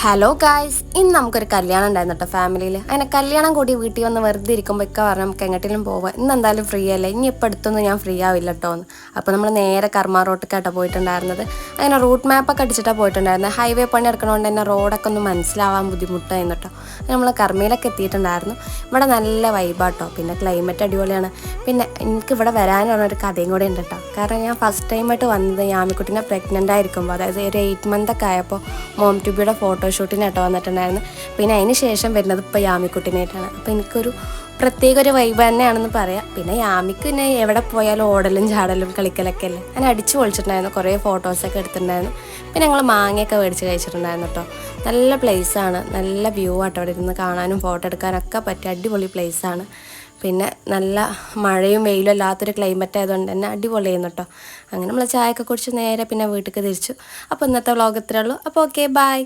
Hello guys, ഇന്ന് നമുക്കൊരു കല്യാണം ഉണ്ടായിരുന്നു കേട്ടോ ഫാമിലിയിൽ. അങ്ങനെ കല്യാണം കൂടി വീട്ടിൽ വന്ന് വെറുതെ ഇരിക്കുമ്പോൾ ഒക്കെ പറഞ്ഞാൽ നമുക്ക് എങ്ങോട്ടെങ്കിലും പോവാം, ഇന്ന് എന്തായാലും ഫ്രീ അല്ലേ, ഇനി ഇപ്പോൾ അടുത്തൊന്നും ഞാൻ ഫ്രീ ആവില്ല കേട്ടോ എന്ന്. അപ്പോൾ നമ്മൾ നേരെ കർമ്മ റോട്ടിലേക്കാട്ടോ പോയിട്ടുണ്ടായിരുന്നത്. അങ്ങനെ റൂട്ട് മാപ്പൊക്കെ അടിച്ചിട്ടാണ് പോയിട്ടുണ്ടായിരുന്നത്. ഹൈവേ പണി എടുക്കണോണ്ട് തന്നെ റോഡൊക്കെ ഒന്ന് മനസ്സിലാവാൻ ബുദ്ധിമുട്ടായിരുന്നു കേട്ടോ. നമ്മൾ കർമ്മയിലൊക്കെ എത്തിയിട്ടുണ്ടായിരുന്നു. ഇവിടെ നല്ല വൈബാട്ടോ, പിന്നെ ക്ലൈമറ്റ് അടിപൊളിയാണ്. പിന്നെ എനിക്ക് ഇവിടെ വരാനുള്ള ഒരു കഥയും കൂടെ ഉണ്ട് കേട്ടോ. കാരണം ഞാൻ ഫസ്റ്റ് ടൈമായിട്ട് വന്നത് യാമിക്കുട്ടിനെ പ്രഗ്നൻ്റ് ആയിരിക്കുമ്പോൾ, അതായത് ഒരു 8 month ഒക്കെ ആയപ്പോൾ മോം ട്യൂബിയുടെ ഫോട്ടോഷൂട്ടിനായിട്ട് വന്നിട്ടുണ്ടായിരുന്നു. പിന്നെ അതിന് ശേഷം വരുന്നത് ഇപ്പോൾ യാമിക്കുട്ടിനായിട്ടാണ്. അപ്പോൾ എനിക്കൊരു പ്രത്യേക ഒരു വൈബ് തന്നെയാണെന്ന് പറയാം. പിന്നെ യാമിക്ക് പിന്നെ എവിടെ പോയാലും ഓടലും ചാടലും കളിക്കലൊക്കെ അല്ലേ, അങ്ങനെ അടിച്ചു പൊളിച്ചിട്ടുണ്ടായിരുന്നു. കുറേ ഫോട്ടോസൊക്കെ എടുത്തിട്ടുണ്ടായിരുന്നു. പിന്നെ ഞങ്ങൾ മാങ്ങയൊക്കെ മേടിച്ച് കഴിച്ചിട്ടുണ്ടായിരുന്നു കേട്ടോ. നല്ല പ്ലേസാണ്, നല്ല വ്യൂ ആട്ടോ, അവിടെ ഇരുന്ന് കാണാനും ഫോട്ടോ എടുക്കാനൊക്കെ പറ്റിയ അടിപൊളി പ്ലേസാണ്. പിന്നെ നല്ല മഴയും വെയിലും അല്ലാത്തൊരു ക്ലൈമറ്റ് ആയതുകൊണ്ട് തന്നെ അടിപൊളിയായിരുന്നു കേട്ടോ. അങ്ങനെ നമ്മൾ ചായയൊക്കെ കുടിച്ച് നേരെ പിന്നെ വീട്ടിലേക്ക് തിരിച്ചു. അപ്പോൾ ഇന്നത്തെ വ്ളോഗ് ഇത്രയേ ഉള്ളൂ. അപ്പോൾ ഓക്കെ, ബൈ.